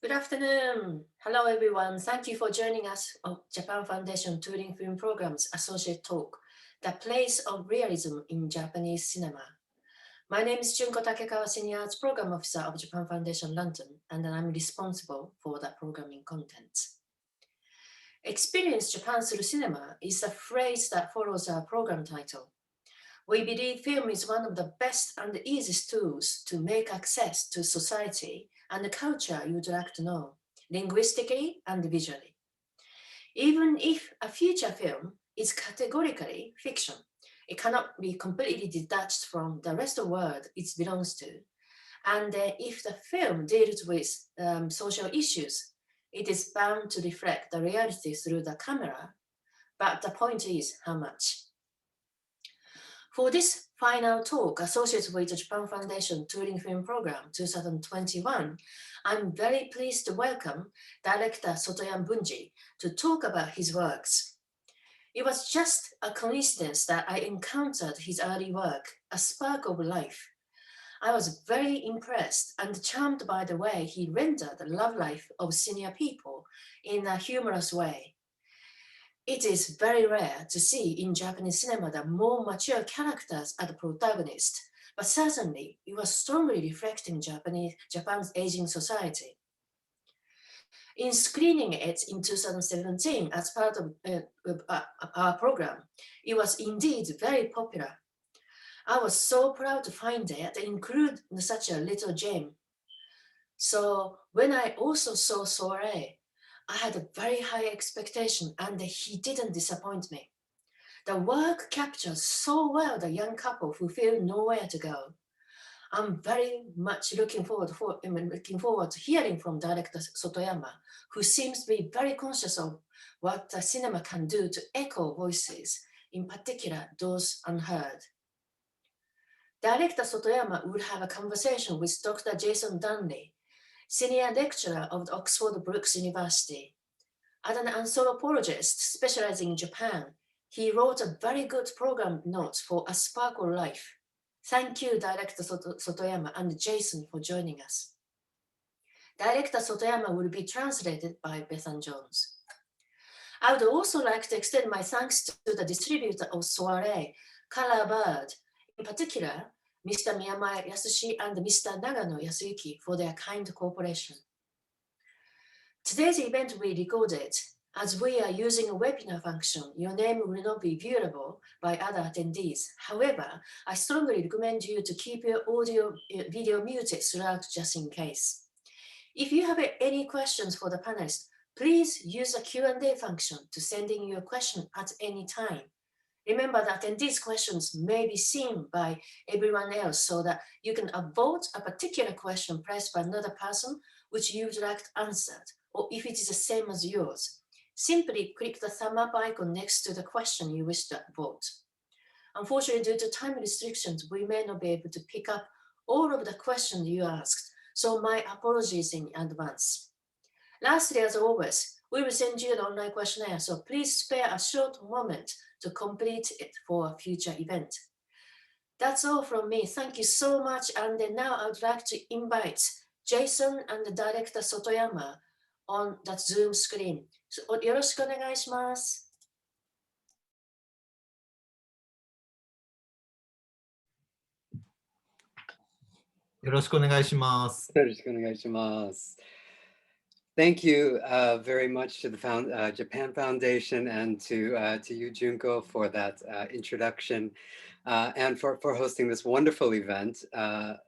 Good afternoon. Hello, everyone. Thank you for joining us on Japan Foundation Touring Film Program's Associate Talk, The Place of Realism in Japanese Cinema. My name is Junko Takekawa, Senior Arts Program Officer of Japan Foundation London, and I'm responsible for the programming content. Experience Japan through cinema is a phrase that follows our program title. We believe film is one of the best and easiest tools to make access to society and the culture you would like to know, linguistically and visually. Even if a feature film is categorically fiction, it cannot be completely detached from the rest of the world it belongs to. And if the film deals with social issues, it is bound to reflect the reality through the camera. But the point is, how much? For this final talk associated with the Japan Foundation Touring Film Program 2021, I'm very pleased to welcome director SOTOYAMA Bunji to talk about his works. It was just a coincidence that I encountered his early work, A Spark of Life. I was very impressed and charmed by the way he rendered the love life of senior people in a humorous way. It is very rare to see in Japanese cinema the more mature characters as the protagonist, but certainly it was strongly reflecting Japan's aging society. In screening it in 2017 as part of our program, it was indeed very popular. I was so proud to find it include such a little gem. So when I also saw Soiree, I had a very high expectation and he didn't disappoint me. The work captures so well the young couple who feel nowhere to go. I'm very much looking forward to hearing from director Sotoyama, who seems to be very conscious of what the cinema can do to echo voices, in particular those unheard. Director Sotoyama would have a conversation with Dr. Jason Dunley, senior lecturer of the Oxford Brookes University. As an anthropologist specializing in Japan, he wrote a very good program notes for A Spark of Life. Thank you, Director Sotoyama and Jason, for joining us. Director Sotoyama will be translated by Bethan Jones. I would also like to extend my thanks to the distributor of Soiree, Color Bird, in particular, Mr. Miyama Yasushi and Mr. Nagano Yasuyuki for their kind cooperation. Today's event we recorded. As we are using a webinar function, your name will not be viewable by other attendees. However, I strongly recommend you to keep your audio video muted throughout just in case. If you have any questions for the panelists, please use the Q&A function to send in your question at any time. Remember that attendees' questions may be seen by everyone else so that you can vote a particular question pressed by another person which you would like answered, or if it is the same as yours. Simply click the thumb up icon next to the question you wish to vote. Unfortunately, due to time restrictions, we may not be able to pick up all of the questions you asked, so my apologies in advance. Lastly, as always, we will send you an online questionnaire, so please spare a short moment to complete it for a future event. That's all from me. Thank you so much. And now I would like to invite Jason and the director Sotoyama on that Zoom screen. よろしくお願いします。よろしくお願いします。よろしくお願いします。Thank you very much to the Japan Foundation and to you, Junko, for that introduction and for hosting this wonderful event.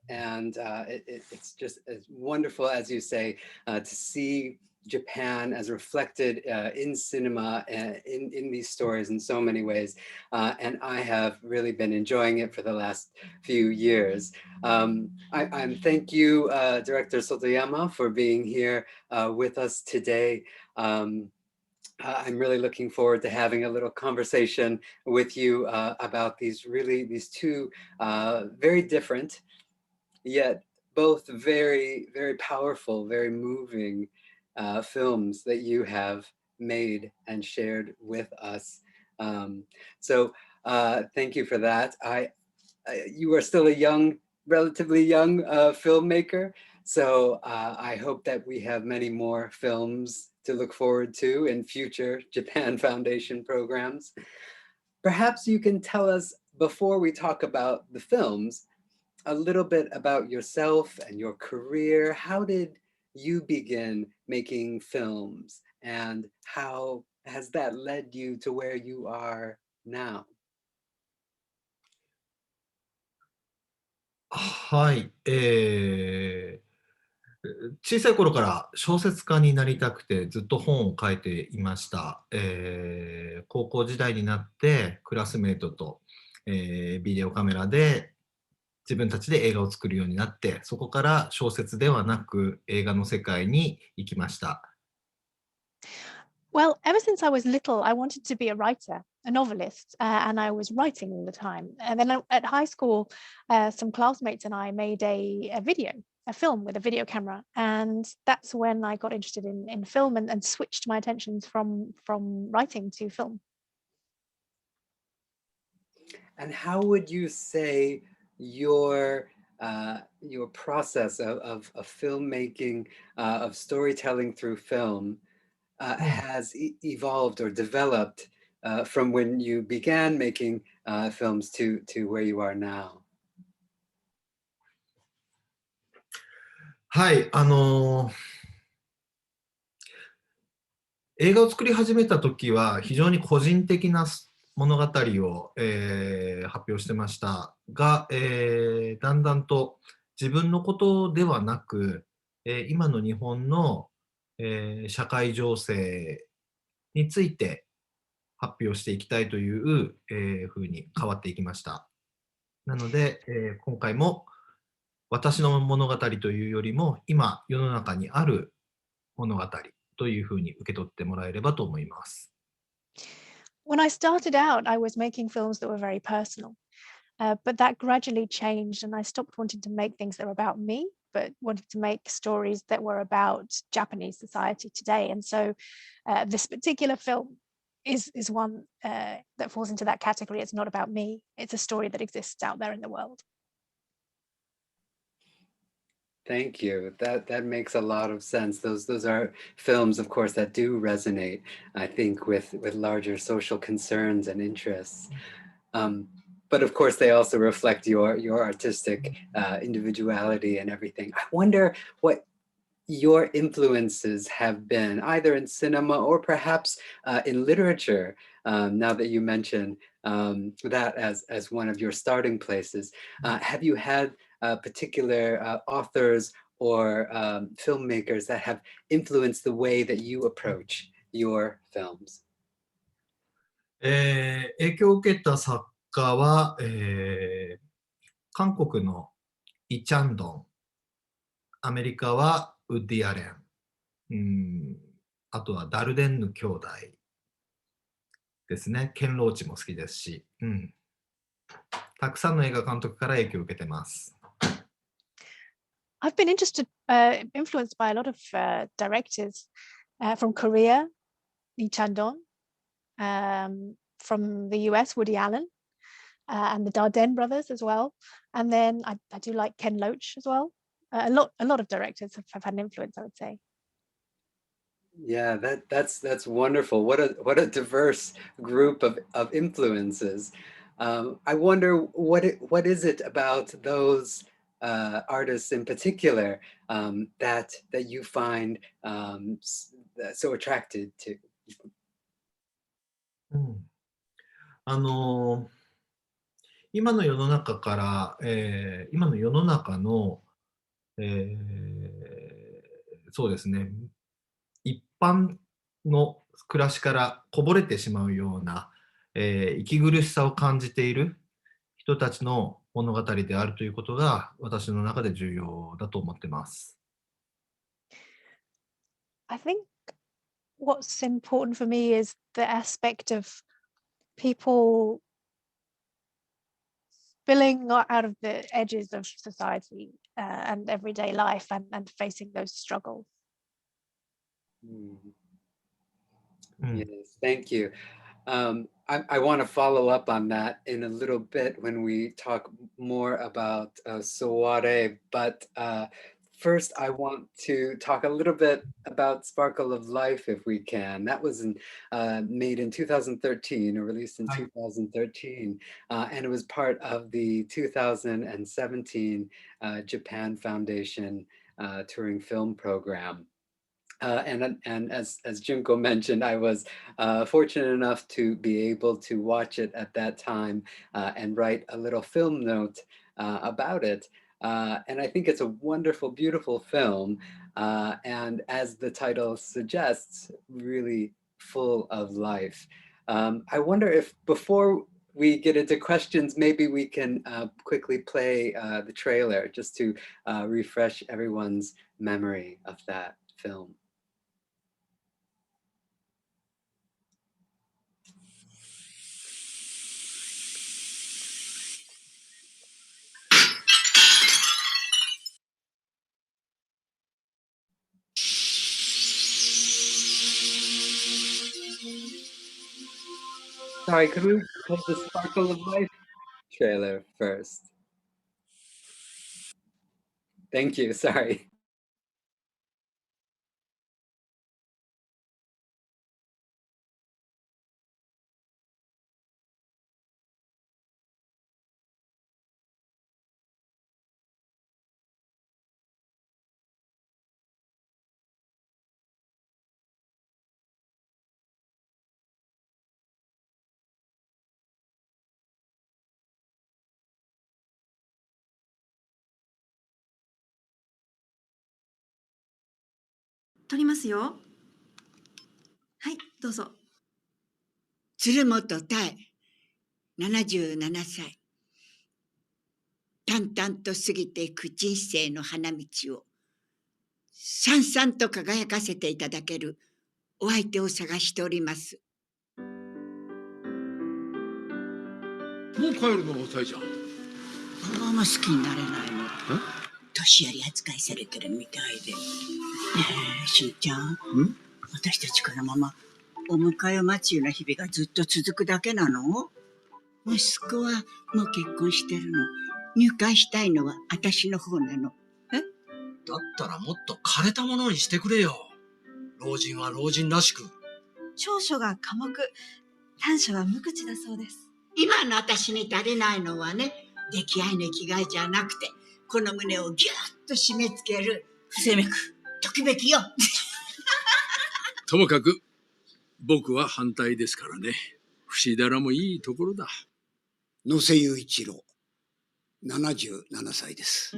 It's just as wonderful, as you say, to see Japan as reflected in cinema in these stories in so many ways. And I have really been enjoying it for the last few years. I thank you, Director Sotoyama, for being here with us today. I'm really looking forward to having a little conversation with you about these two very different, yet both very, very powerful, very moving films that you have made and shared with us. So thank you for that. You are still a relatively young filmmaker, So I hope that we have many more films to look forward to in future Japan Foundation programs. Perhaps you can tell us, before we talk about the films, a little bit about yourself and your career. How did you begin making films, and how has that led you to where you are now? はい、小さい頃から小説家になりたくてずっと本を書いていました。高校時代になってクラスメートと、ビデオカメラで自分たちで映画を作るようになって、そこから小説ではなく映画の世界に行きました。Well, ever since I was little, I wanted to be a writer, a novelist, and I was writing all the time. And then at high school, some classmates and I made a video, a film with a video camera. And that's when I got interested in film and switched my attentions from writing to film. And how would you say your process of filmmaking, of storytelling through film, has evolved or developed from when you began making films to where you are now? はい、映画を作り始めた時は非常に個人的な物語を、発表してましたが、だんだんと自分のことではなく、今の日本の、社会情勢について発表していきたいという、ふうに変わっていきました。なので、今回も私の物語というよりも今世の中にある物語というふうに受け取ってもらえればと思います。When I started out, I was making films that were very personal, but that gradually changed, and I stopped wanting to make things that were about me, but wanted to make stories that were about Japanese society today. And so this particular film is one that falls into that category. It's not about me. It's a story that exists out there in the world. Thank you. That makes a lot of sense. Those are films, of course, that do resonate, I think, with larger social concerns and interests. But of course, they also reflect your artistic individuality and everything. I wonder what your influences have been, either in cinema or perhaps in literature, now that you mention that as one of your starting places. Have you had particular authors or filmmakers that have influenced the way that you approach your films? 影響を受けた作家は、韓国のイ・チャンドン、アメリカはウッディ・アレン、あとはダルデンヌ兄弟ですね。ケン・ローチも好きですし、たくさんの映画監督から影響を受けてます。I've been influenced by a lot of directors from Korea, Lee Chan-dong, from the US, Woody Allen, and the Dardenne brothers as well. And then I do like Ken Loach as well. A lot of directors have had an influence, I would say. Yeah, that's wonderful. What a diverse group of influences. I wonder what is it about those artists in particular that you find so attracted to? 今の世の中から、今の世の中の、そうですね、一般の暮らしからこぼれてしまうような、息苦しさを感じている人たちの物語であるということが私の中で重要だと思ってます。I think what's important for me is the aspect of people spilling out of the edges of society and everyday life and facing those struggles. Yes, thank you. I want to follow up on that in a little bit when we talk more about Soiree, but first, I want to talk a little bit about Sparkle of Life, if we can. That was made in 2013, or released in 2013, and it was part of the 2017 Japan Foundation touring film program. And as Junko mentioned, I was fortunate enough to be able to watch it at that time and write a little film note about it. And I think it's a wonderful, beautiful film. And as the title suggests, really full of life. I wonder if before we get into questions, maybe we can quickly play the trailer just to refresh everyone's memory of that film. 'Sorry, could we play the Sparkle of Life trailer first? Thank you, sorry.撮りますよ。はい、どうぞ。鶴本多江、77歳。淡々と過ぎていく人生の花道を、さんさんと輝かせていただけるお相手を探しております。もう帰るの遅いじゃん。あんま好きになれないの。年寄り扱いされてるみたいで。ねえ、しんちゃん。私たちこのままお迎えを待つような日々がずっと続くだけなの？息子はもう結婚してるの。入会したいのは私の方なの。だったらもっと枯れたものにしてくれよ。老人は老人らしく。長所が寡黙、短所は無口だそうです。今の私に足りないのはね、出来合いの生きがいじゃなくて、この胸をギュッと締め付ける不整脈、ときめきよ。ともかく僕は反対ですからね。節だらもいいところだ。野瀬雄一郎、77歳です。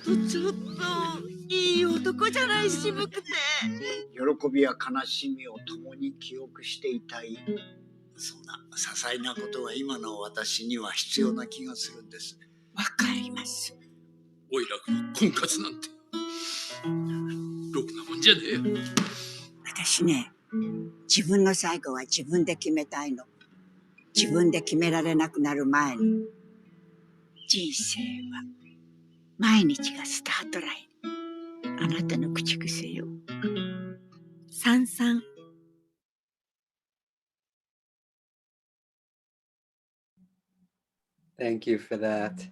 ちょっといい男じゃない、渋くて。喜びや悲しみを共に記憶していたい。そんな些細なことが今の私には必要な気がするんです。わかります。おいらが婚活なんてろくなもんじゃねえよ。私ね、自分の最後は自分で決めたいの。自分で決められなくなる前に。人生は毎日がスタートライン。あなたの口癖よ。さんさん。Thank you for that.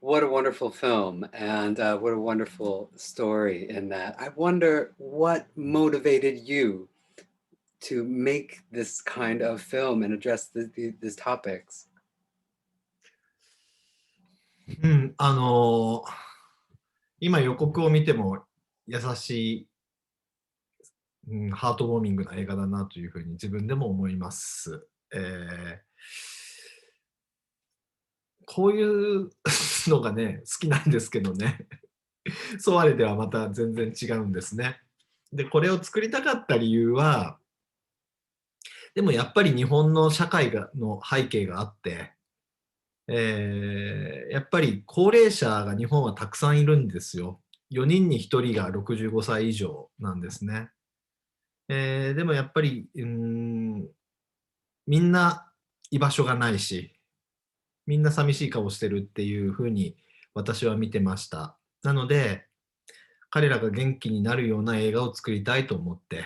What a wonderful film, and what a wonderful story in that. I wonder what motivated you to make this kind of film and address these topics. 今予告を見ても優しい、ハートウォーミングな映画だなというふうに自分でも思います。こういうのがね、好きなんですけどね。ソワレではまた全然違うんですね。で、これを作りたかった理由は、でもやっぱり日本の社会の背景があって、やっぱり高齢者が日本はたくさんいるんですよ。4人に1人が65歳以上なんですね。でもやっぱりみんな居場所がないし、みんな寂しい顔してるっていうふうに私は見てました。なので、彼らが元気になるような映画を作りたいと思って、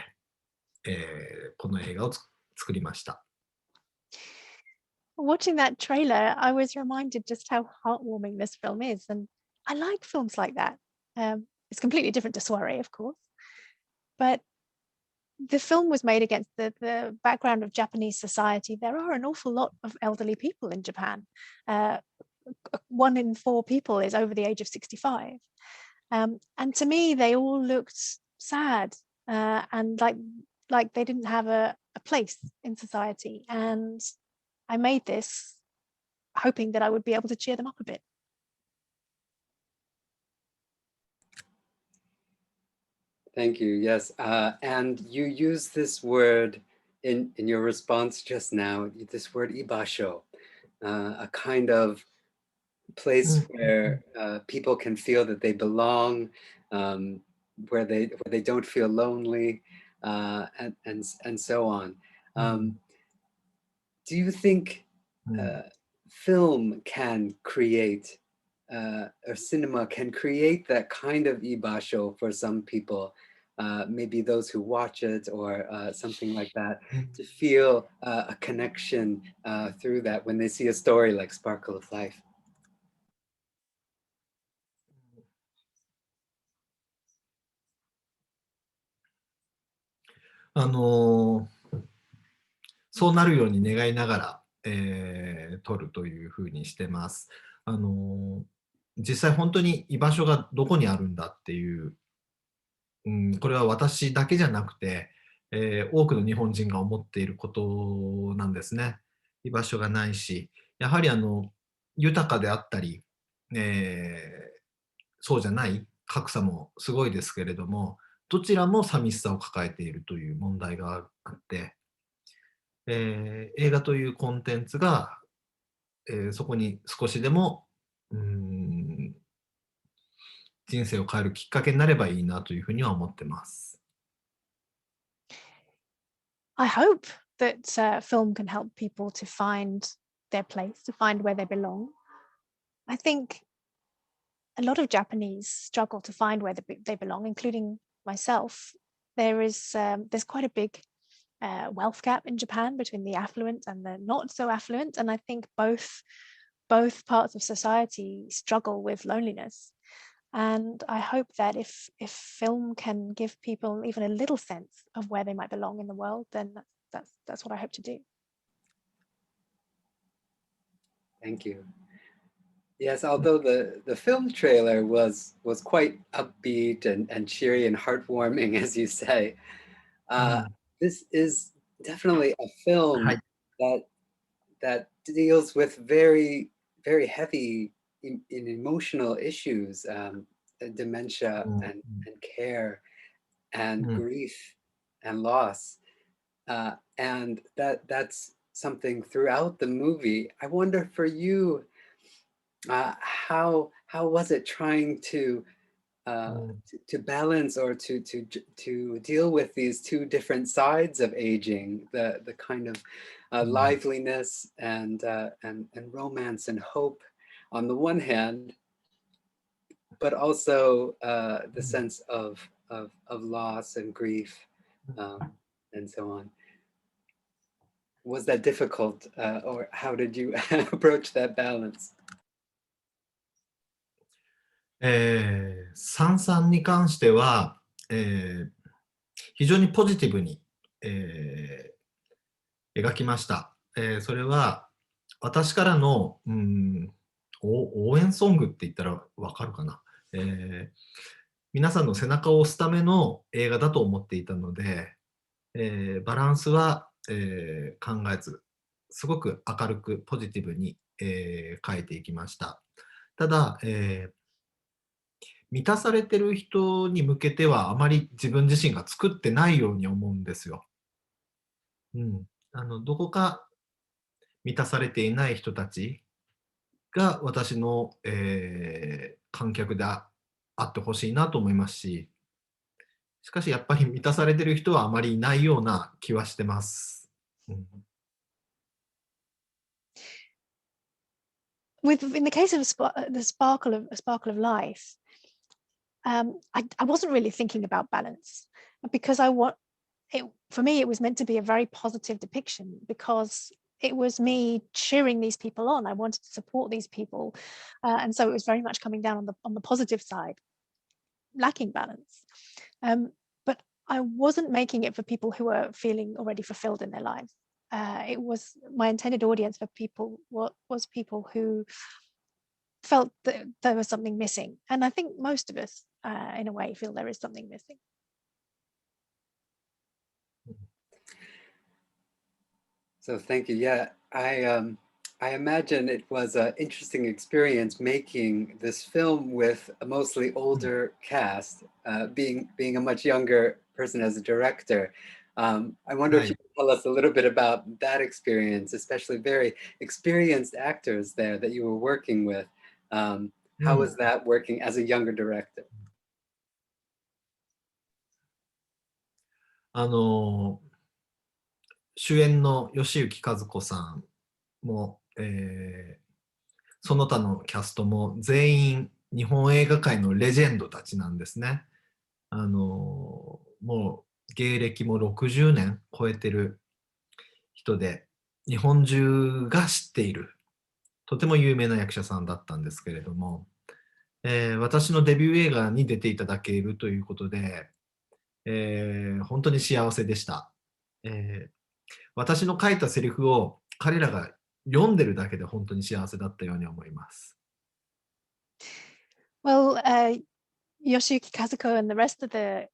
この映画を作りました。Watching that trailer, I was reminded just how heartwarming this film is. And I like films like that. It's completely different to Soiree, of course, but the film was made against the background of Japanese society. There are an awful lot of elderly people in Japan. 1 in 4 people is over the age of 65. And to me, they all looked sad and like they didn't have a place in society. And I made this hoping that I would be able to cheer them up a bit. Thank you. Yes, and you use this word in your response just now. This word ibasho, a kind of place where people can feel that they belong, where they don't feel lonely, and so on. Do you think film can create, or cinema can create that kind of ibasho for some people, maybe those who watch it or something like that, to feel a connection through that when they see a story like Sparkle of Life?そうなるように願いながら、撮るというふうにしてます。実際本当に居場所がどこにあるんだっていう、これは私だけじゃなくて、多くの日本人が思っていることなんですね。居場所がないし、やはり豊かであったり、そうじゃない格差もすごいですけれども、どちらも寂しさを抱えているという問題があって、映画というコンテンツが、そこに少しでも人生を変えるきっかけになればいいなというふうには思ってます。I hope that film can help people to find their place, to find where they belong. I think a lot of Japanese struggle to find where they belong, including myself. There's quite a big wealth gap in Japan between the affluent and the not so affluent, and I think both parts of society struggle with loneliness. And I hope that if film can give people even a little sense of where they might belong in the world, then that's what I hope to do. Thank you. Yes, although the film trailer was quite upbeat and cheery and heartwarming, as you say, this is definitely a film that deals with very, very heavy in emotional issues, dementia and care and grief and loss, and that's something throughout the movie. I wonder for you, how was it trying to balance or to deal with these two different sides of aging, the kind of liveliness and romance and hope on the one hand, but also the sense of loss and grief, and so on. Was that difficult, or how did you approach that balance? サンさんに関しては、非常にポジティブに、描きました。それは私からの、応援ソングって言ったらわかるかな、皆さんの背中を押すための映画だと思っていたので、バランスは、考えず、すごく明るくポジティブに、変えていきました。ただ、満たされてる人に向けてはあまり自分自身が作ってないように思うんですよ。どこか満たされていない人たちが私の、観客であってほしいなと思いますし、しかしやっぱり満たされてる人はあまりいないような気はしてます。In the case of the sparkle of life, I wasn't really thinking about balance, because for me it was meant to be a very positive depiction, because it was me cheering these people on. I wanted to support these people. And so it was very much coming down on the positive side, lacking balance. But I wasn't making it for people who were feeling already fulfilled in their lives. It was my intended audience for people was people who felt that there was something missing. And I think most of us, in a way, feel there is something missing. So thank you. Yeah, I imagine it was an interesting experience making this film with a mostly older cast, being a much younger person as a director. I wonder if you could tell us a little bit about that experience, especially very experienced actors there that you were working with. How was that working as a younger director? 主演の吉行和子さんも、その他のキャストも全員日本映画界のレジェンドたちなんですね。もう芸歴も60年超えてる人で、日本中が知っている、とても有名な役者さんだったんですけれども、私のデビュー映画に出ていただけるということで、本当に幸せでした。私の書いたセリフを彼らが読んでるだけで本当に幸せだったように思います。Well, Yoshiyuki Kazuko and the rest of the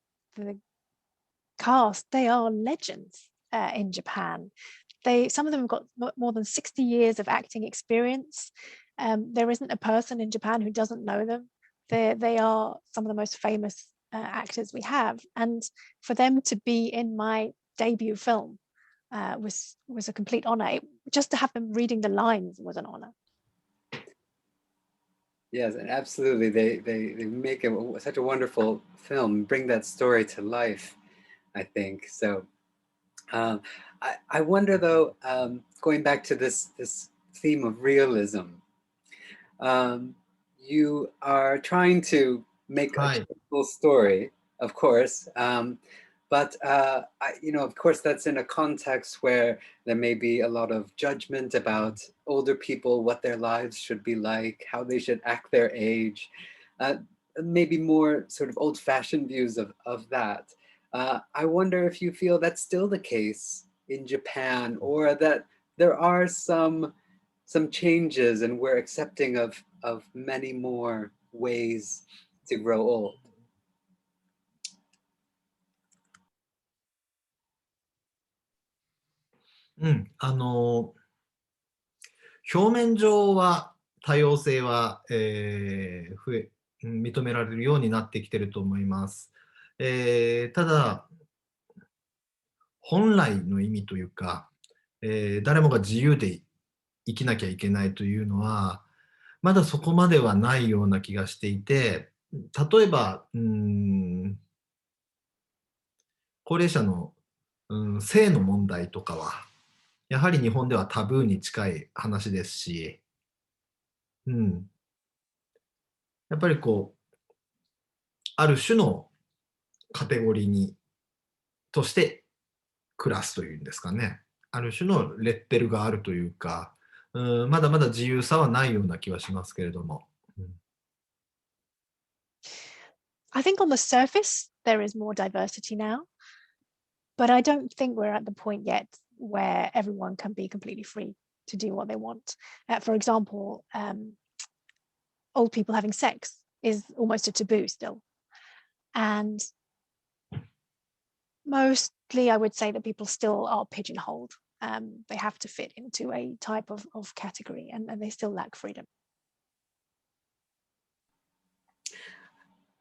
cast, they are legends in Japan. Some of them have got more than 60 years of acting experience. There isn't a person in Japan who doesn't know them. They are some of the most famous actors we have. And for them to be in my debut film was a complete honor. Just to have them reading the lines was an honor. Yes, and absolutely. They make such a wonderful film, bring that story to life, I think. So I wonder though, going back to this theme of realism, you are trying to make a full story, of course, but of course, that's in a context where there may be a lot of judgment about older people, what their lives should be like, how they should act their age, maybe more sort of old-fashioned views of that. I wonder if you feel that's still the case in Japan, or that there are some changes and we're accepting of many more ways to grow old. 表面上は多様性は、認められるようになってきていると思います。ただ、本来の意味というか、誰もが自由で生きなきゃいけないというのは、まだそこまではないような気がしていて、例えば、高齢者の、性の問題とかは、やはり日本ではタブーに近い話ですし、やっぱりある種のカテゴリーとして暮らすというんですかね。ある種のレッテルがあるというか、まだまだ自由さはないような気はしますけれども。I think on the surface, there is more diversity now, but I don't think we're at the point yet where everyone can be completely free to do what they want. For example, old people having sex is almost a taboo still. And mostly I would say that people still are pigeonholed. They have to fit into a type of category, and they still lack freedom.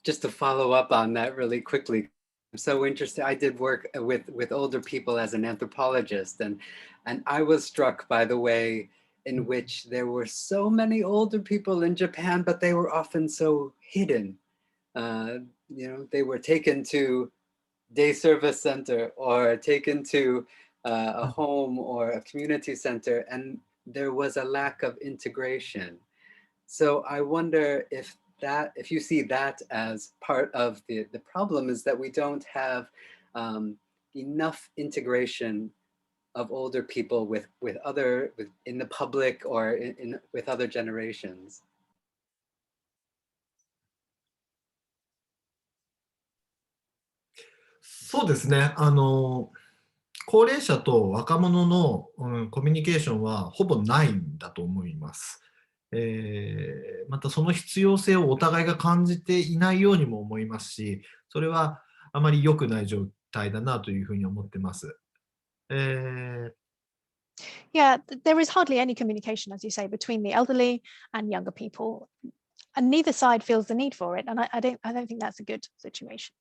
Just to follow up on that really quickly, I'm so interested. I did work with older people as an anthropologist, and I was struck by the way in which there were so many older people in Japan, but they were often so hidden. They were taken to day service center or taken to a home or a community center, and there was a lack of integration. So I wonder if you see that as part of the problem, is that we don't have enough integration of older people with in the public or with other generations? そうですね。高齢者と若者の、コミュニケーションはほぼないんだと思います。またその必要性をお互いが感じていないようにも思いますし、それはあまり良くない状態だなというふうに思ってます。Yeah, there is hardly any communication, as you say, between the elderly and younger people, and neither side feels the need for it. And I don't think that's a good situation.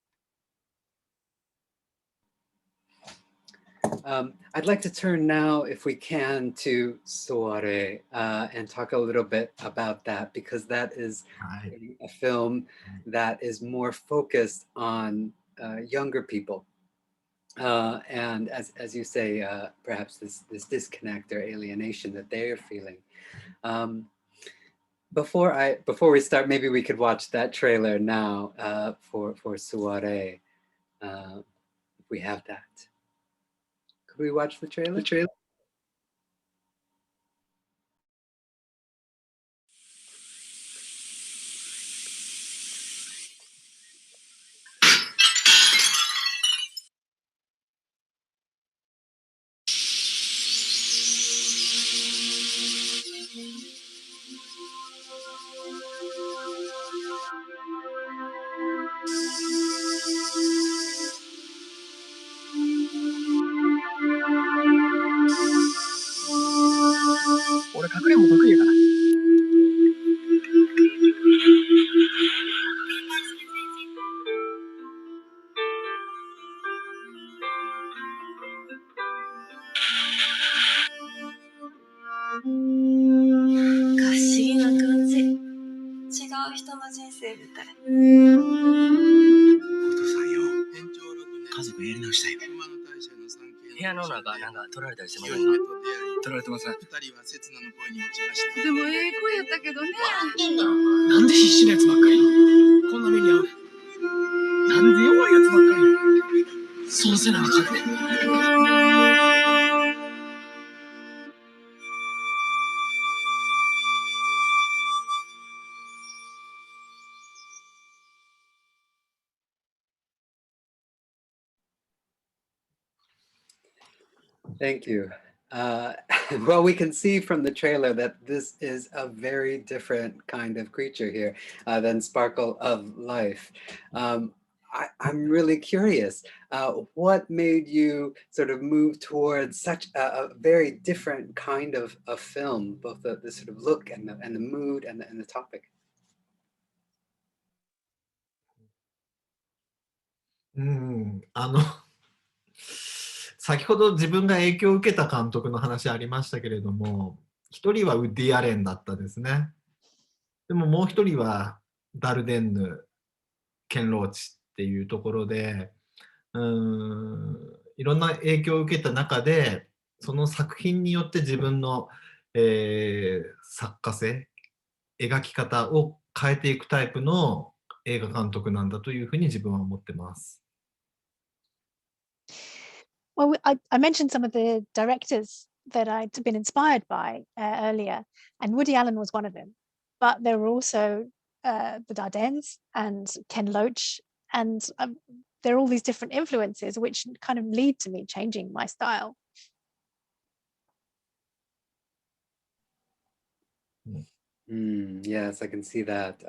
I'd like to turn now, if we can, to Soiree and talk a little bit about that, because that is a film that is more focused on younger people. And as you say, perhaps this disconnect or alienation that they are feeling. Before we start, maybe we could watch that trailer now for Soiree, if we have that. Could we watch the trailer? Thank you. Well, we can see from the trailer that this is a very different kind of creature here than Sparkle of Life. I'm really curious, what made you sort of move towards such a very different kind of film, both the sort of look and the mood and the topic? 先ほど自分が影響を受けた監督の話ありましたけれども、一人はウッディ・アレンだったですね。でももう一人はダルデンヌ、ケン・ローチっていうところで、いろんな影響を受けた中で、その作品によって自分の、作家性、描き方を変えていくタイプの映画監督なんだというふうに自分は思ってます。Well, I mentioned some of the directors that I'd been inspired by earlier, and Woody Allen was one of them. But there were also the Dardennes and Ken Loach, and there are all these different influences which kind of lead to me changing my style. Yes, I can see that.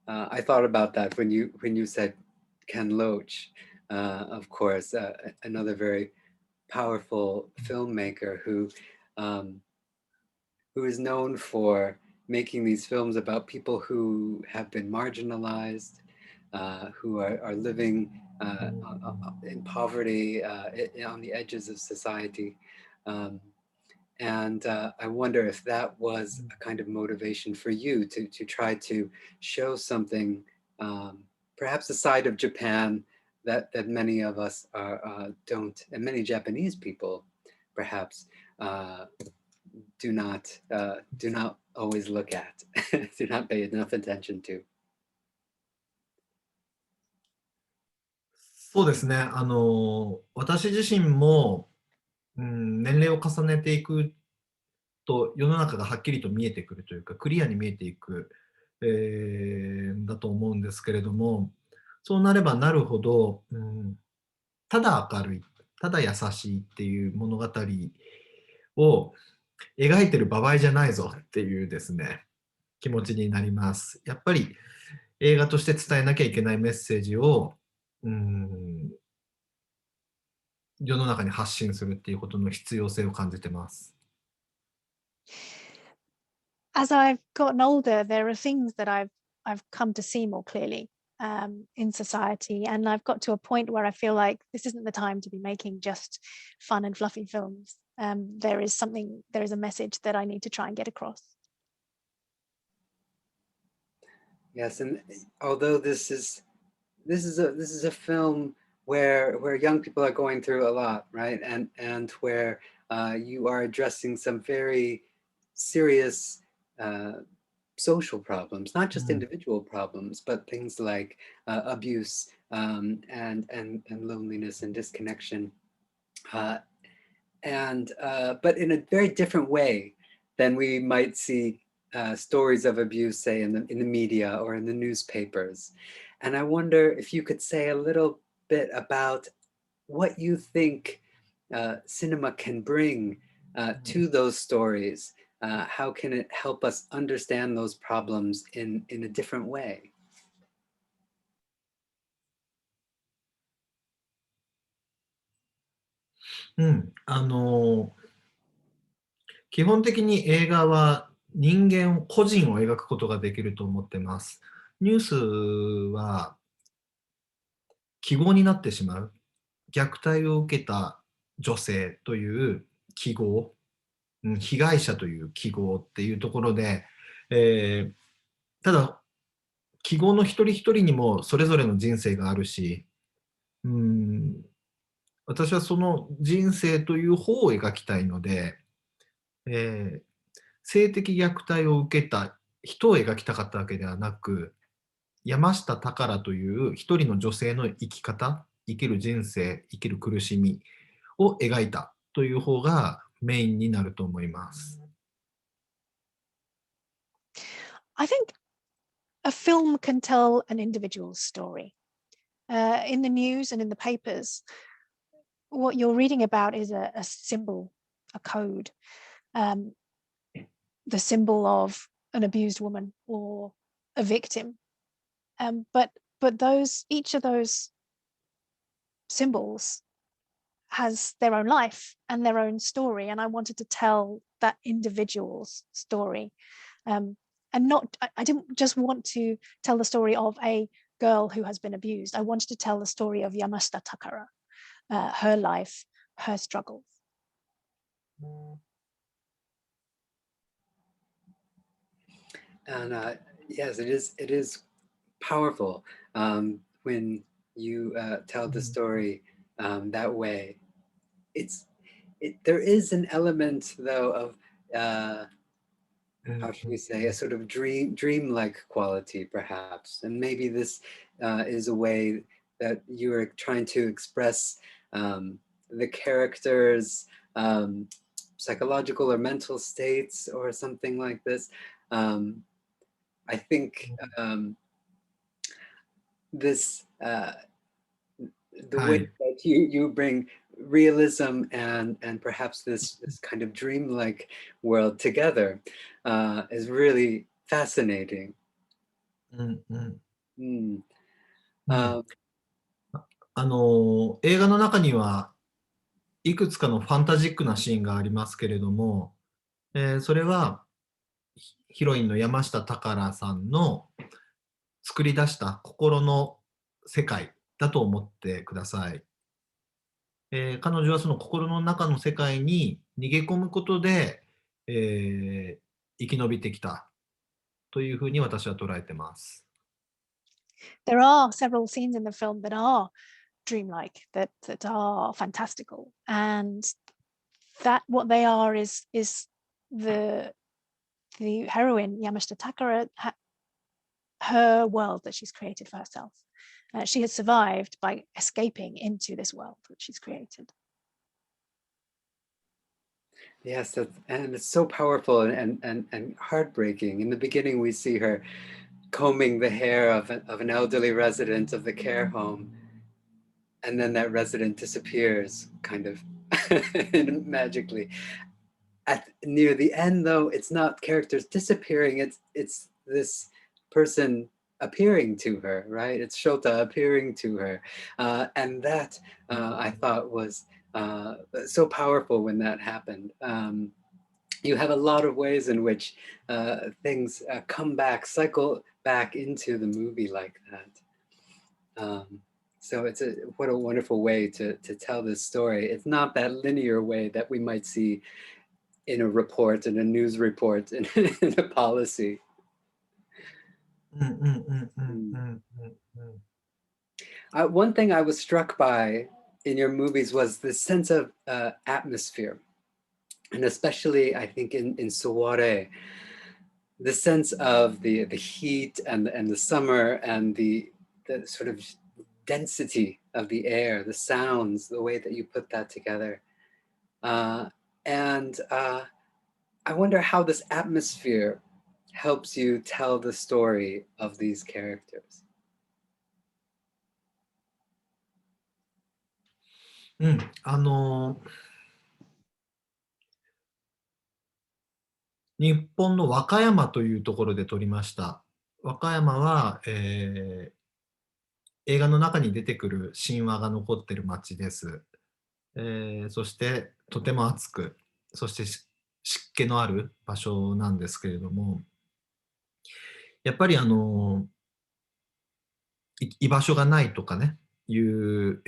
I thought about that when you said Ken Loach. Of course, another very powerful filmmaker who is known for making these films about people who have been marginalized, who are living in poverty, on the edges of society. And I wonder if that was a kind of motivation for you to try to show something, perhaps a side of Japan that many of us don't, and many Japanese people perhaps do not always look at, do not pay enough attention to. そうですね。私自身も年齢を重ねていくと世の中がはっきりと見えてくるというか、クリアに見えていく、だと思うんですけれども、そうなればなるほど、ただ明るい、ただ優しいっていう物語を描いてる場合じゃないぞっていうですね、気持ちになります。やっぱり映画として伝えなきゃいけないメッセージを、世の中に発信するっていうことの必要性を感じてます。As I've gotten older, there are things that I've come to see more clearly in society, and I've got to a point where I feel like this isn't the time to be making just fun and fluffy films. There is a message that I need to try and get across. Yes, and although this is a film where young people are going through a lot, right? And where you are addressing some very serious social problems, not just individual problems, but things like abuse and loneliness and disconnection, but in a very different way than we might see stories of abuse, say in the media or in the newspapers. And I wonder if you could say a little bit about what you think cinema can bring to those stories. How can it help us understand those problems in a different way? 基本的に映画は人間個人を描くことができると思ってます。ニュースは記号になってしまう。虐待を受けた女性という記号、被害者という記号っていうところで、ただ記号の一人一人にもそれぞれの人生があるし、私はその人生という方を描きたいので、性的虐待を受けた人を描きたかったわけではなく、山下宝という一人の女性の生き方、生きる人生、生きる苦しみを描いたという方がメインになると思います。I think a film can tell an individual's story. In the news and in the papers, what you're reading about is a symbol, a code, the symbol of an abused woman or a victim. But each of those symbols has their own life and their own story, and I wanted to tell that individual's story. And I didn't just want to tell the story of a girl who has been abused. I wanted to tell the story of Yamashita Takara, her life, her struggles. And yes, it is powerful when you tell the story that way. There is an element though of how should we say, a sort of dreamlike quality perhaps, and maybe this is a way that you are trying to express the characters' psychological or mental states or something like this. I think this the way that you bring realism and perhaps this kind of dreamlike world together is really fascinating. 映画の中にはいくつかのファンタジックなシーンがありますけれども、それはヒロインの山下宝さんの作り出した心の世界だと思ってください。彼女はその心の中の世界に逃げ込むことで、生き延びてきたというふうに私は捉えてます。There are several scenes in the film that are dreamlike, that are fantastical, and that what they are is the heroine Yamashita Takara, her world that she's created for herself. She has survived by escaping into this world that she's created. Yes, and it's so powerful and heartbreaking. In the beginning, we see her combing the hair of an elderly resident of the care home, and then that resident disappears, kind of magically. Near the end, though, it's not characters disappearing, it's this person appearing to her, right? It's Shota appearing to her. And that I thought was so powerful when that happened. You have a lot of ways in which things come back, cycle back into the movie like that. So what a wonderful way to tell this story. It's not that linear way that we might see in a report, in a news report, in a policy. One thing I was struck by in your movies was the sense of atmosphere. And especially, I think, in Soiree, the sense of the heat and the summer and the sort of density of the air, the sounds, the way that you put that together. And I wonder how this atmosphere helps you tell the story of these characters. 日本の和歌山というところで撮りました。和歌山は、映画の中に出てくる神話が残っている町です。そしてとても暑く、そして湿気のある場所なんですけれども、やっぱり居場所がないとかね、いう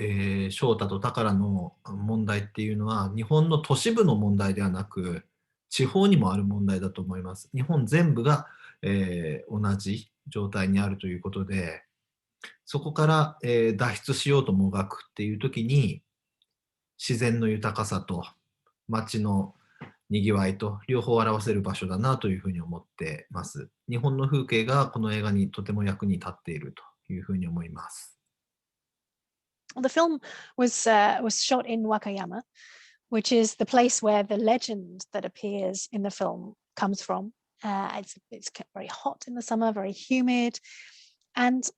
翔太と宝の問題っていうのは、日本の都市部の問題ではなく、地方にもある問題だと思います。日本全部が、同じ状態にあるということで、そこから、脱出しようともがくっていう時に、自然の豊かさと街のにぎわいと両方を表せる場所だなというふうに思ってます。日本の風景がこの映画にとても役に立っているというふうに思います。The film was shot in Wakayama, which is the place where the legend that appears in the film comes from. It's very hot in the summer, very humid, and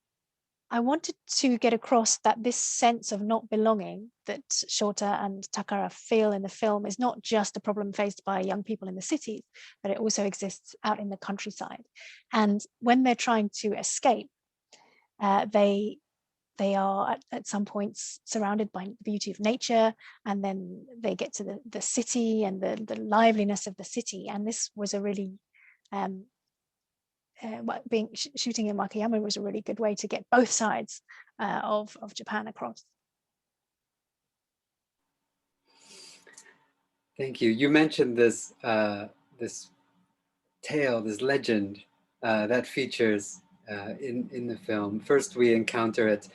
I wanted to get across that this sense of not belonging that Shota and Takara feel in the film is not just a problem faced by young people in the cities, but it also exists out in the countryside. And when they're trying to escape, they are at some points surrounded by the beauty of nature, and then they get to the city and the liveliness of the city. And this was a really shooting in Wakayama was a really good way to get both sides of Japan across. Thank you. You mentioned this this tale, this legend that features in the film. First, we encounter it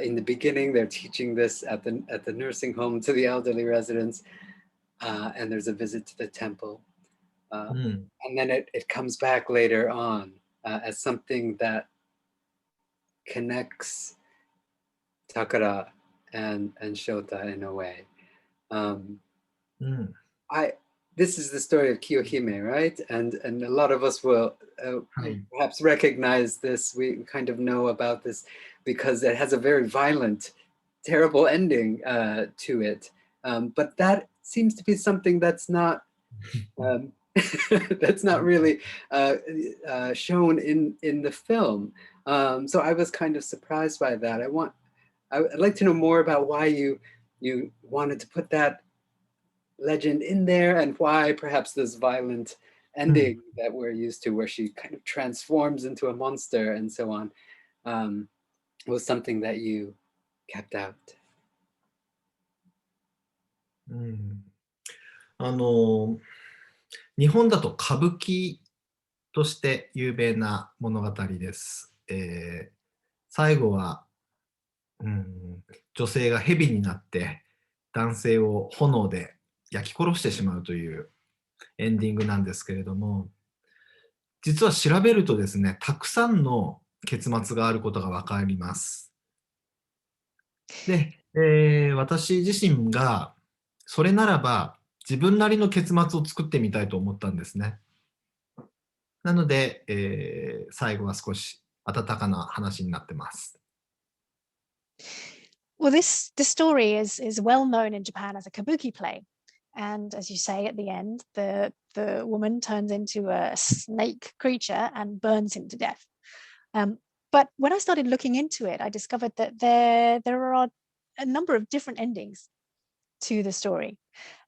in the beginning. They're teaching this at the nursing home to the elderly residents, and there's a visit to the temple. And then it comes back later on as something that connects Takara and Shota in a way. This is the story of Kiyohime, right? And a lot of us will perhaps recognize this. We kind of know about this because it has a very violent, terrible ending to it. But that seems to be something that's not that's not really shown in the film. So I was kind of surprised by that. I'd like to know more about why you wanted to put that legend in there, and why perhaps this violent ending that we're used to, where she kind of transforms into a monster and so on, was something that you kept out. 日本だと歌舞伎として有名な物語です。最後は、女性が蛇になって男性を炎で焼き殺してしまうというエンディングなんですけれども、実は調べるとですね、たくさんの結末があることが分かります。で、私自身がそれならば自分なりの結末を作ってみたいと思ったんですね。なので、最後は少し温かな話になってます。Well, this story is well known in Japan as a kabuki play. And as you say at the end, the woman turns into a snake creature and burns him to death. But when I started looking into it, I discovered that there are a number of different endings to the story.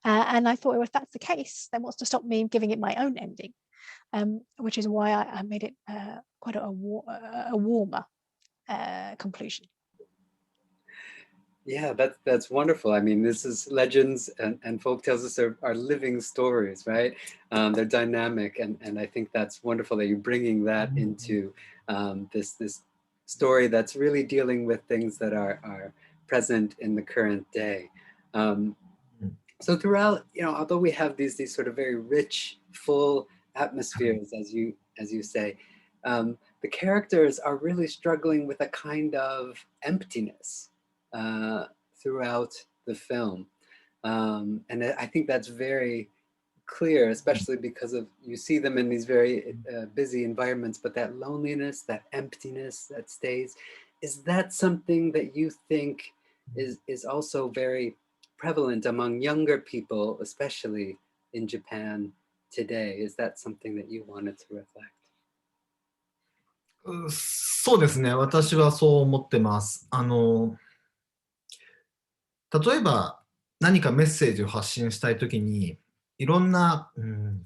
And I thought, well, if that's the case, then what's to stop me giving it my own ending? Which is why I made it quite a warmer conclusion. Yeah, that's wonderful. I mean, this is legends and folk tales are living stories, right? They're dynamic, and I think that's wonderful that you're bringing that into this story that's really dealing with things that are present in the current day. So throughout, although we have these sort of very rich, full atmospheres, as you say, the characters are really struggling with a kind of emptiness throughout the film. And I think that's very clear, especially because you see them in these very busy environments, but that loneliness, that emptiness that stays, is that something that you think is also very prevalent among younger people, especially in Japan today? Is that something that you wanted to reflect? そうですね。私はそう思ってます。例えば何かメッセージを発信したいときに、いろんな、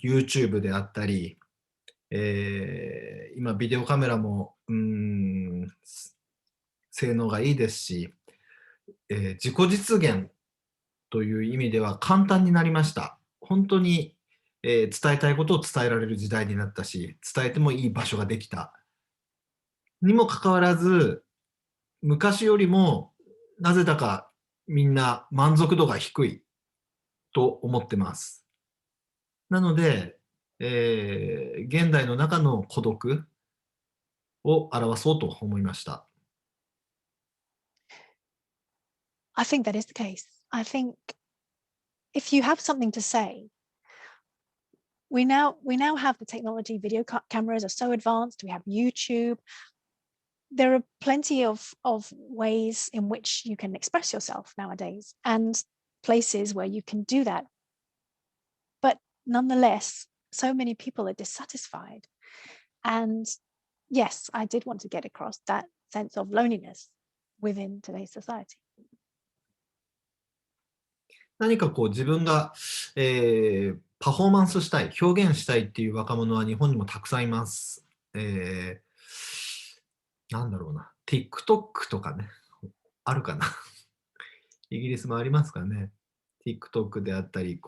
YouTube であったり、今ビデオカメラも、性能がいいですし、自己実現という意味では簡単になりました。本当に、伝えたいことを伝えられる時代になったし、伝えてもいい場所ができた。にもかかわらず、昔よりもなぜだかみんな満足度が低いと思ってます。なので、現代の中の孤独を表そうと思いました。I think that is the case. I think if you have something to say, we now have the technology. Video cameras are so advanced. We have YouTube. There are plenty of ways in which you can express yourself nowadays, and places where you can do that. But nonetheless, so many people are dissatisfied. And yes, I did want to get across that sense of loneliness within today's society. 何かこう自分が、パフォーマンスしたい、表現したいっていう若者は日本にもたくさんいます。なんだろうな、TikTok とかね、あるかな。イギリスもありますかね。TikTok であったり、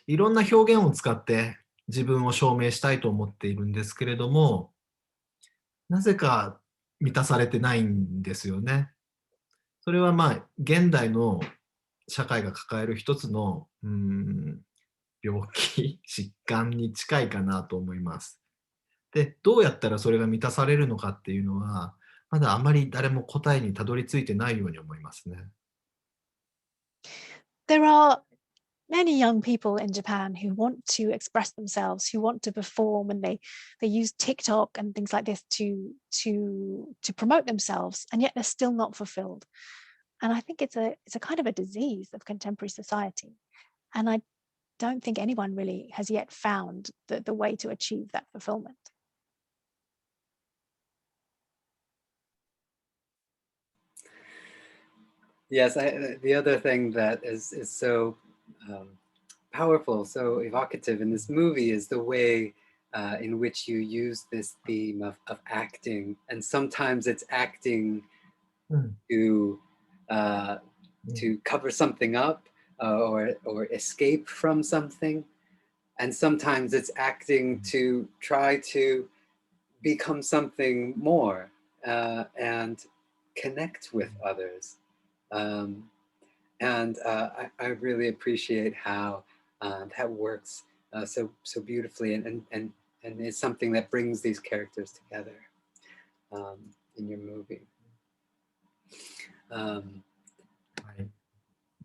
いろんな表現を使って自分を証明したいと思っているんですけれども、なぜか満たされてないんですよね。それは現代の社会が抱える一つの病気、疾患に近いかなと思います。で、どうやったらそれが満たされるのかっていうのは、まだあまり誰も答えにたどり着いてないように思いますね。There are many young people in Japan who want to express themselves, who want to perform, and they use TikTok and things like this to promote themselves, and yet they're still not fulfilled. And I think it's a kind of a disease of contemporary society. And I don't think anyone really has yet found the way to achieve that fulfillment. Yes, the other thing that is so powerful, so evocative in this movie is the way in which you use this theme of acting, and sometimes it's acting to cover something up or escape from something, and sometimes it's acting to try to become something more and connect with others. And I really appreciate how that works so beautifully, and it's something that brings these characters together in your movie.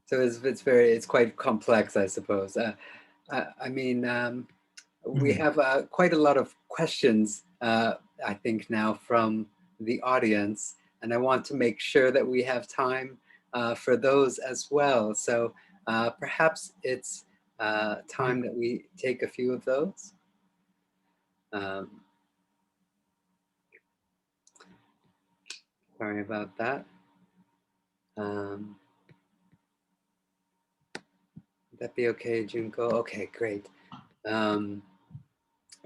So it's quite complex, I suppose. I mean, we have quite a lot of questions, I think now from the audience, and I want to make sure that we have time for those as well. So perhaps it's time that we take a few of those. Sorry about that. Would that be okay, Junko? Okay, great.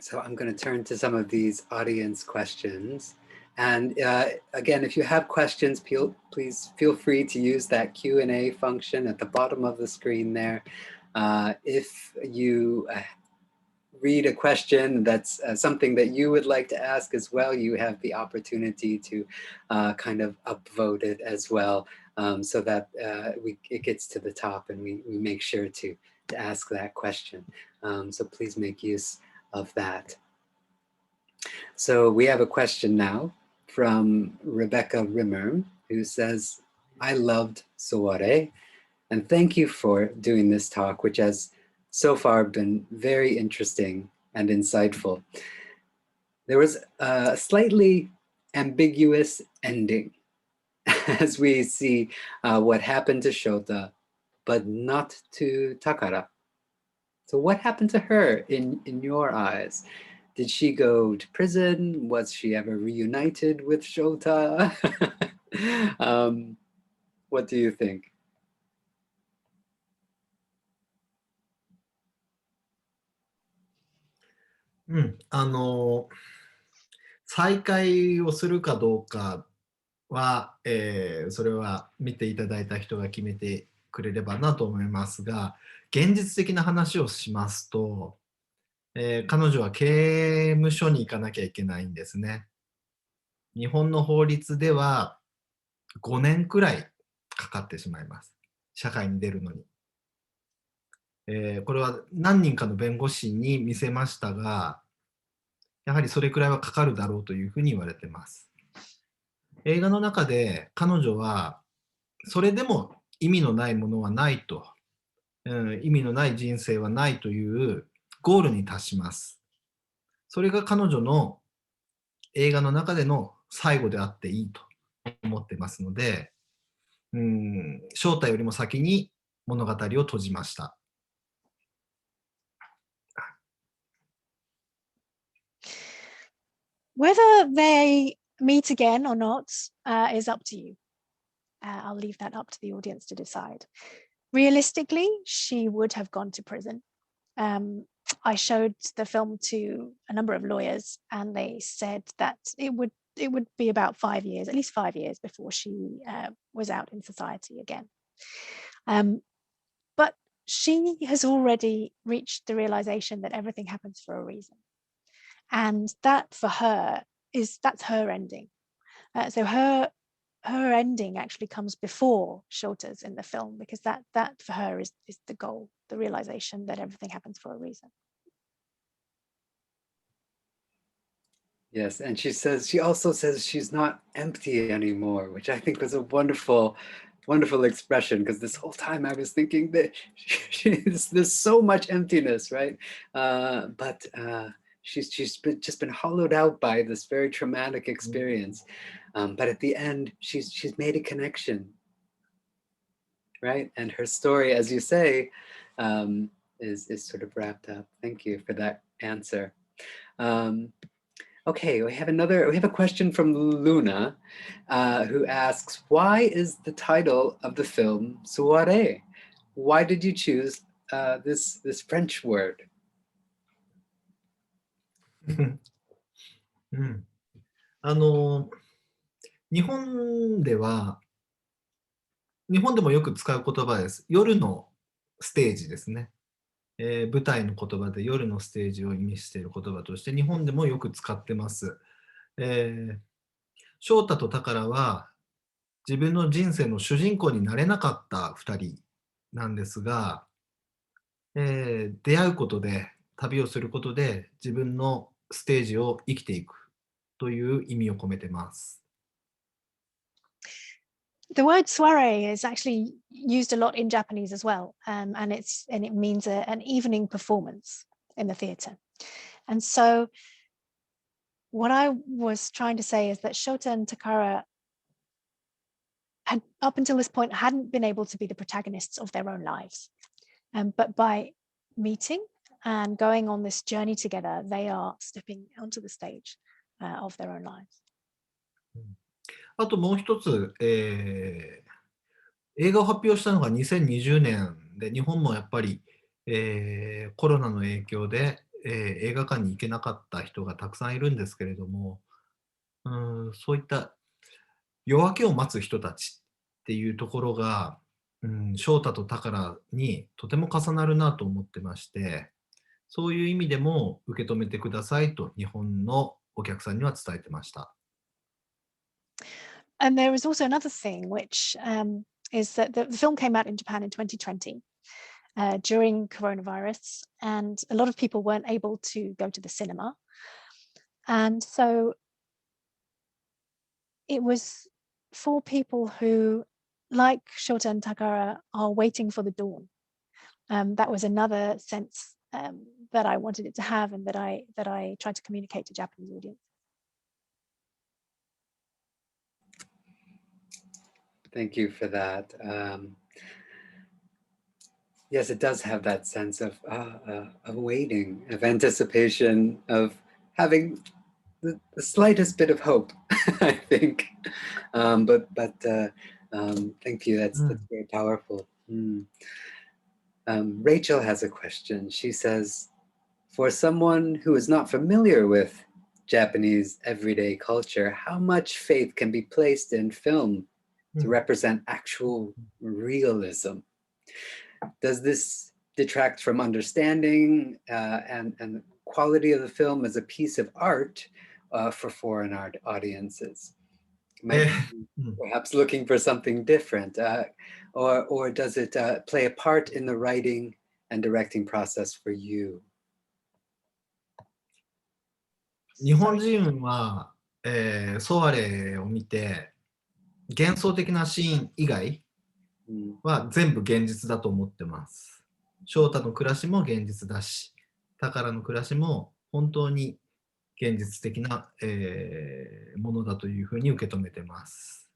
So I'm going to turn to some of these audience questions. And again, if you have questions, please feel free to use that Q&A function at the bottom of the screen there. If you read a question that's something that you would like to ask as well, you have the opportunity to kind of upvote it as well, so that it gets to the top and we make sure to ask that question. So please make use of that. So we have a question now from Rebecca Rimmer, who says, I loved Soiree, and thank you for doing this talk, which has so far been very interesting and insightful. There was a slightly ambiguous ending as we see what happened to Shota, but not to Takara. So what happened to her in your eyes? Did she go to prison? Was she ever reunited with Shota? What do you think? Mm, 再会をするかどうかは、それは見ていただいた人が決めてくれればなと思いますが、現実的な話をしますと、彼女は刑務所に行かなきゃいけないんですね。日本の法律では5年くらいかかってしまいます。社会に出るのに。これは何人かの弁護士に見せましたが、やはりそれくらいはかかるだろうというふうに言われています。映画の中で彼女はそれでも意味のないものはないと、意味のない人生はないというゴールに達します。それが彼女の映画の中での最後であっていいと思ってますので、正体よりも先に物語を閉じました。Whether they meet again or not is up to you. I'll leave that up to the audience to decide. Realistically, she would have gone to prison. I showed the film to a number of lawyers, and they said that it would be about 5 years, at least 5 years, before she was out in society again. But she has already reached the realization that everything happens for a reason. And that for her that's her ending. So her ending actually comes before Shota's in the film, because that for her is the goal, the realization that everything happens for a reason. Yes, and she also says she's not empty anymore, which I think was a wonderful expression, because this whole time I was thinking that there's so much emptiness, right? But she's just been hollowed out by this very traumatic experience. But at the end, she's made a connection, right? And her story, as you say, is sort of wrapped up. Thank you for that answer. Okay, we have a question from Luna, who asks, why is the title of the film Soiree? Why did you choose this French word? 日本でもよく使う言葉です。夜のステージですね。舞台の言葉で夜のステージを意味している言葉として日本でもよく使ってます。翔太と宝は自分の人生の主人公になれなかった2人なんですが、出会うことで、旅をすることで自分のステージを生きていくという意味を込めてます。The word soiree is actually used a lot in Japanese as well, and it means an evening performance in the theatre. And so what I was trying to say is that Shota and Takara had, up until this point, hadn't been able to be the protagonists of their own lives. But by meeting and going on this journey together, they are stepping onto the stage of their own lives. あともう一つ、映画を発表したのが2020年で、日本もやっぱり、コロナの影響で、映画館に行けなかった人がたくさんいるんですけれども、そういった夜明けを待つ人たちっていうところが、翔太と宝にとても重なるなと思ってまして、そういう意味でも受け止めてくださいと日本のお客さんには伝えてました。And there is also another thing, which is that the film came out in Japan in 2020 during coronavirus, and a lot of people weren't able to go to the cinema. And so it was for people who, like Shota and Takara, are waiting for the dawn. That was another sense that I wanted it to have, and that I tried to communicate to Japanese audience. Thank you for that. Yes, it does have that sense of waiting, of anticipation, of having the slightest bit of hope, I think. But thank you. That's very powerful. Rachel has a question. She says, for someone who is not familiar with Japanese everyday culture, how much faith can be placed in film to represent actual realism? Does this detract from understanding and the quality of the film as a piece of art for foreign art audiences? Perhaps looking for something different, or does it play a part in the writing and directing process for you? 日本人は、ソワレーを見て幻想的なシーン以外は全部現実だと思ってます。翔太の暮らしも現実だし、宝の暮らしも本当に現実的な、ものだというふうに受け止めてます。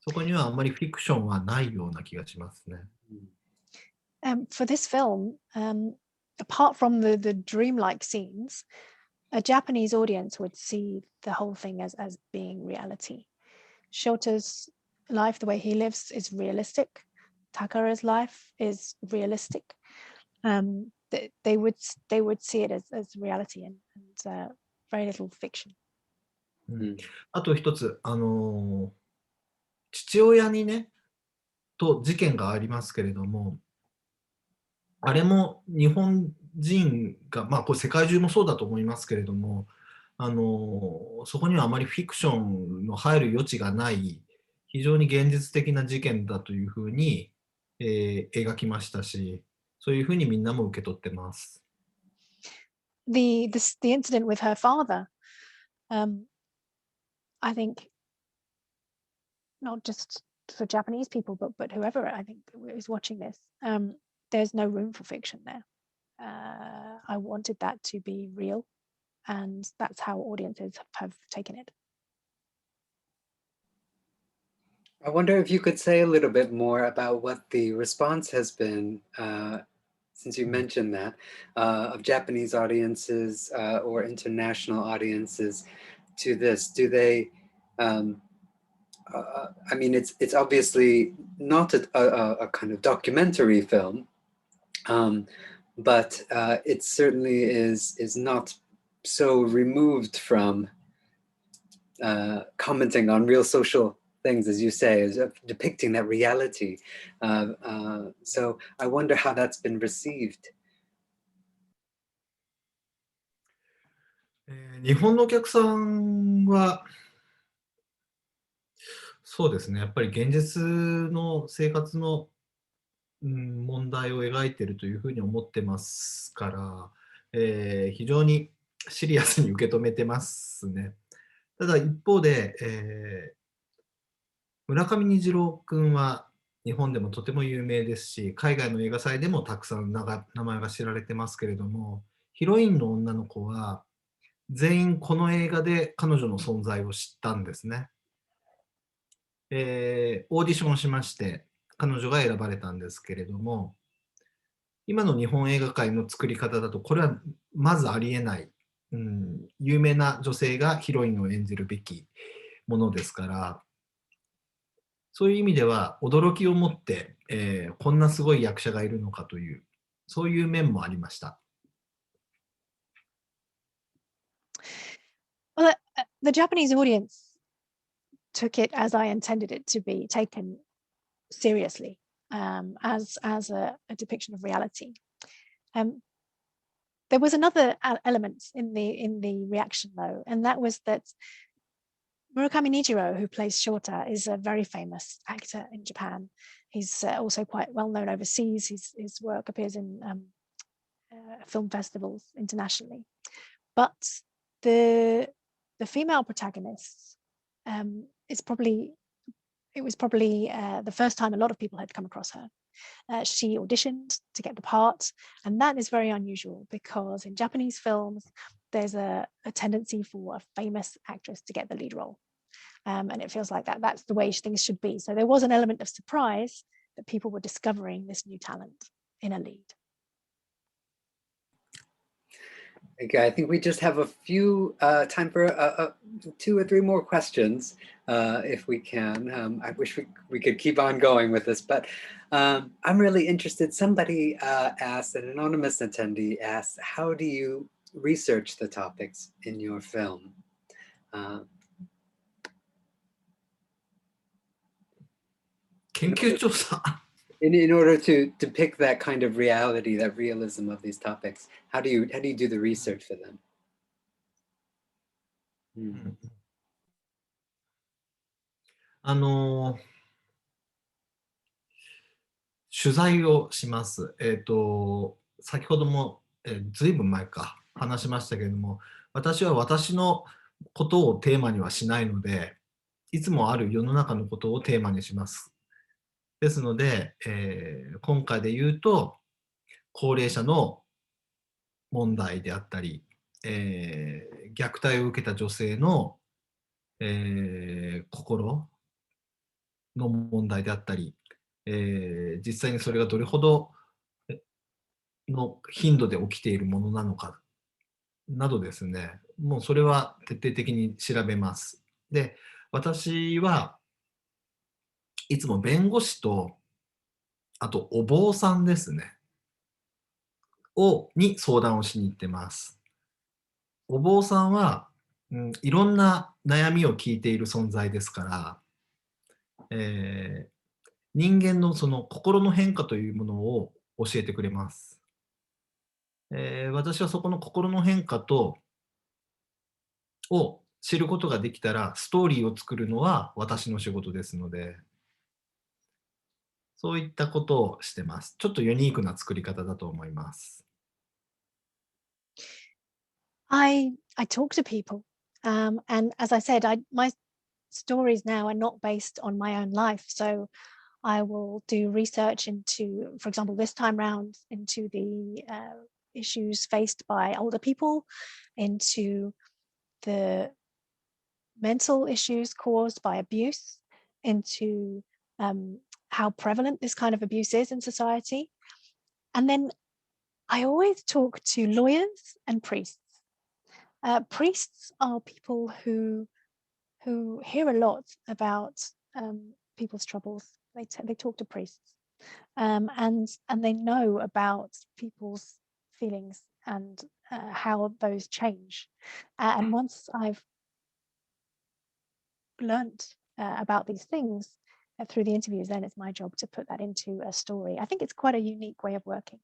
そこにはあんまりフィクションはないような気がしますね。For this film, apart from the dreamlike scenes, a Japanese audience would see the whole thing as being reality. Shota's life, the way he lives, is realistic. Takara's life is realistic. They would see it as reality and very little fiction. あと一つ、父親にね、と事件がありますけれども、あれも日本人が、まあこれ世界中もそうだと思いますけれども、そこにはあまりフィクションの入る余地がない非常に現実的な事件だというふうに、描きましたし、そういうふうにみんなも受け取ってます。The incident with her father, I think not just for Japanese people, but whoever I think is watching this, there's no room for fiction there. I wanted that to be real, and that's how audiences have taken it. I wonder if you could say a little bit more about what the response has been, since you mentioned that, of Japanese audiences or international audiences to this. Do they, I mean, it's obviously not a kind of documentary film, but it certainly is not so removed from commenting on real social things, as you say, is depicting that reality. So I wonder how that's been received. 日本のお客さんは、そうですね、やっぱり現実の生活の、問題を描いているというふうに思ってますから、非常にシリアスに受け止めてますね。ただ一方で、村上虹郎君は日本でもとても有名ですし、海外の映画祭でもたくさん名前が知られてますけれども、ヒロインの女の子は全員この映画で彼女の存在を知ったんですね。オーディションをしまして、彼女が選ばれたんですけれども、今の日本映画界の作り方だと、これはまずありえない、有名な女性がヒロインを演じるべきものですから、そういう意味では驚きを持って、こんなすごい役者がいるのかという、そういう面もありました。Well, the Japanese audience took it as I intended it to be taken seriously, as a depiction of reality. There was another element in the reaction though, and that was that Murakami Nijiro, who plays Shota, is a very famous actor in Japan. He's also quite well known overseas. His work appears in film festivals internationally. But the female protagonist was probably the first time a lot of people had come across her. She auditioned to get the part, and that is very unusual because in Japanese films, there's a tendency for a famous actress to get the lead role. And it feels like that's the way things should be. So there was an element of surprise that people were discovering this new talent in a lead. Okay, I think we just have a few time for 2 or 3 more questions, if we can. I wish we could keep on going with this, but I'm really interested. Somebody asked, an anonymous attendee asked, how do you research the topics in your film? In order to depict that kind of reality, that realism of these topics, how do you do the research for them? 取材をします。先ほども、ずいぶん前か話しましたけれども、私は私のことをテーマにはしないので、いつもある世の中のことをテーマにします。ですので、今回で言うと、高齢者の問題であったり、虐待を受けた女性の、心の問題であったり、実際にそれがどれほどの頻度で起きているものなのかなどですね、もうそれは徹底的に調べます。で、私はいつも弁護士と、あとお坊さんですね、に相談をしに行ってます。お坊さんは、いろんな悩みを聞いている存在ですから、人間のその心の変化というものを教えてくれます。私はそこの心の変化を知ることができたら、ストーリーを作るのは私の仕事ですので、そういったことをしてます。ちょっとユニークな作り方だと思います。I talk to people, and as I said, my stories now are not based on my own life, so I will do research into, for example, this time round, into the issues faced by older people, into the mental issues caused by abuse, into how prevalent this kind of abuse is in society. And then I always talk to lawyers and priests. Priests are people who hear a lot about people's troubles. They talk to priests, and they know about people's feelings and how those change. And once I've learned about these things through the interviews, then it's my job to put that into a story. I think it's quite a unique way of working.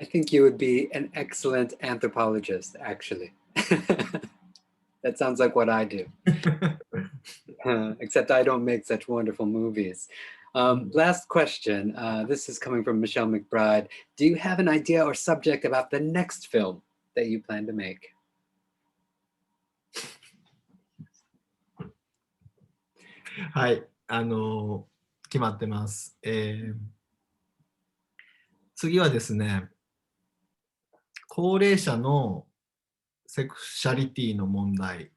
I think you would be an excellent anthropologist, actually. That sounds like what I do. Except I don't make such wonderful movies. Last question. This is coming from Michelle McBride. Do you have an idea or subject about the next film that you plan to make? はい、決まってます。次はですね、高齢者のセクシャリティの問題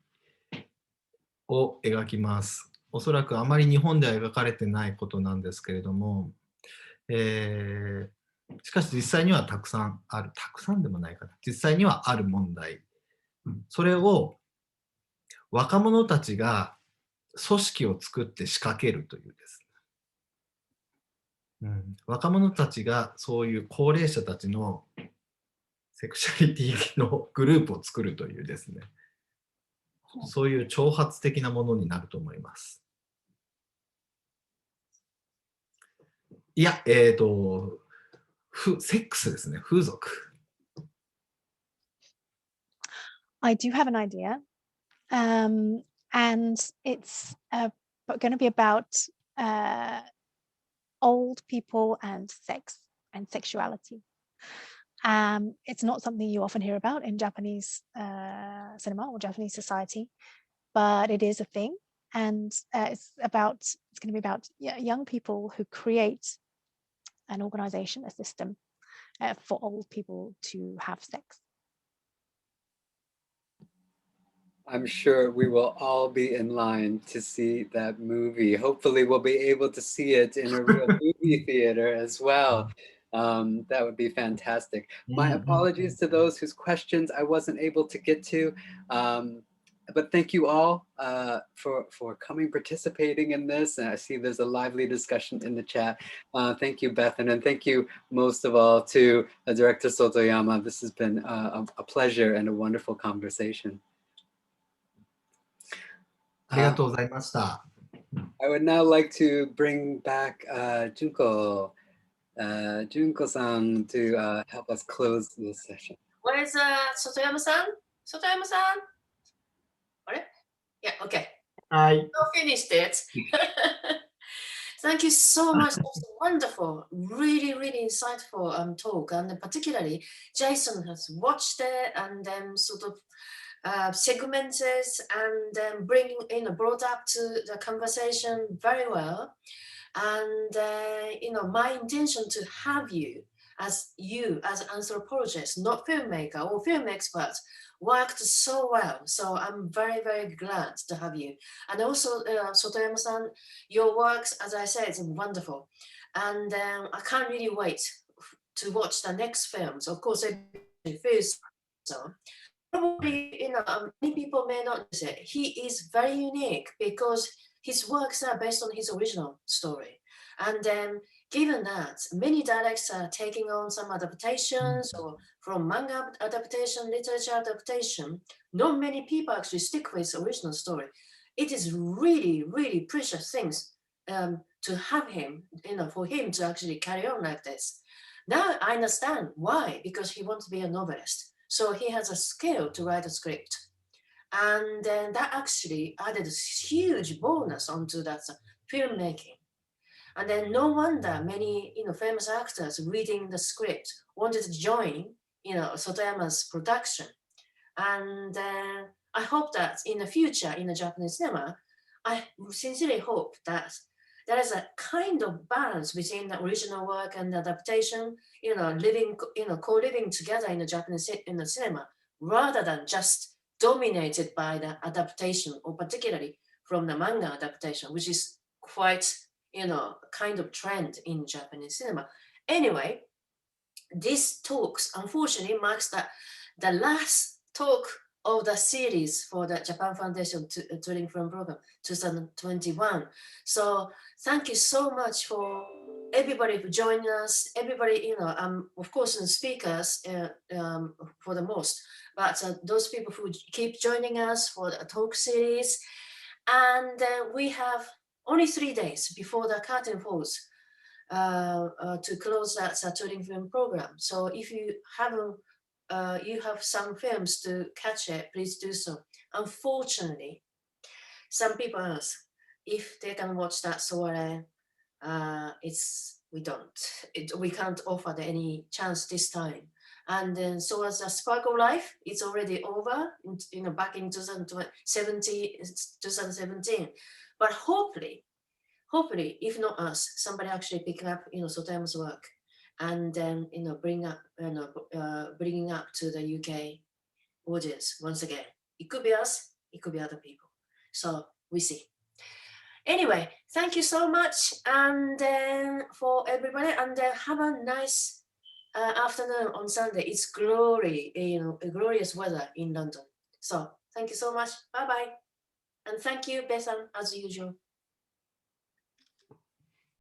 を描きます。おそらくあまり日本では描かれてないことなんですけれども、しかし実際にはたくさんある、たくさんでもないかな、実際にはある問題。それを若者たちが組織を作って仕掛けるというですね、若者たちがそういう高齢者たちのセクシャリティのグループを作るというですね、そういう挑発的なものになると思います。いや、セックスですね、風俗。I do have an idea, and it's going to be about old people and sex and sexuality. It's not something you often hear about in Japanese cinema or Japanese society, but it is a thing, and it's going to be about young people who create an organization, a system for old people to have sex. I'm sure we will all be in line to see that movie. Hopefully we'll be able to see it in a real movie theater as well. That would be fantastic. My apologies to those whose questions I wasn't able to get to. But thank you all for coming, participating in this. And I see there's a lively discussion in the chat. Thank you, Bethan, and thank you most of all to Director Sotoyama. This has been a pleasure and a wonderful conversation. ありがとうございました。I would now like to bring back Junko Junko-san to help us close this session. Where is Sotoyama-san? Sotoyama-san? Yeah, okay. I finished it. Thank you so much. That's wonderful, really, really insightful talk. And particularly, Jason has watched it and then sort of segmented and then brought up to the conversation very well. And my intention to have you as anthropologist, not filmmaker or film expert, worked so well. So I'm very, very glad to have you. And also, Sotoyama-san, your works, as I said, is wonderful. And I can't really wait to watch the next films. Of course, first, so probably, many people may not say it. He is very unique because his works are based on his original story. And then given that many directors are taking on some adaptations or from manga adaptation, literature adaptation, not many people actually stick with the original story. It is really, really precious things to have him, for him to actually carry on like this. Now I understand why, because he wants to be a novelist. So he has a skill to write a script. And then that actually added a huge bonus onto that filmmaking. And then no wonder many famous actors reading the script wanted to join Sotoyama's production. And I hope that in the future in the Japanese cinema, I sincerely hope that there is a kind of balance between the original work and the adaptation, co-living together in the Japanese cinema, rather than just dominated by the adaptation, or particularly from the manga adaptation, which is quite kind of trend in Japanese cinema. Anyway, this talks unfortunately marks the last talk of the series for the Japan Foundation Touring Film Program 2021. So thank you so much for everybody for joining us. Everybody, of course, and speakers for the most, but those people who keep joining us for the talk series. And we have only 3 days before the curtain falls to close that touring film program. So if you have some films to catch it, please do so. Unfortunately, some people ask if they can watch that Soiree. We can't offer any chance this time. And then so as a Sparkle Life, it's already over, back in 2017. But hopefully, if not us, somebody actually picking up, Sotoyama's work, and then, bringing up to the UK audience once again. It could be us, it could be other people. So we see. Anyway, thank you so much, and then for everybody, and have a nice afternoon on Sunday. It's glorious weather in London. So thank you so much. Bye bye, and thank you, Bethan, as usual.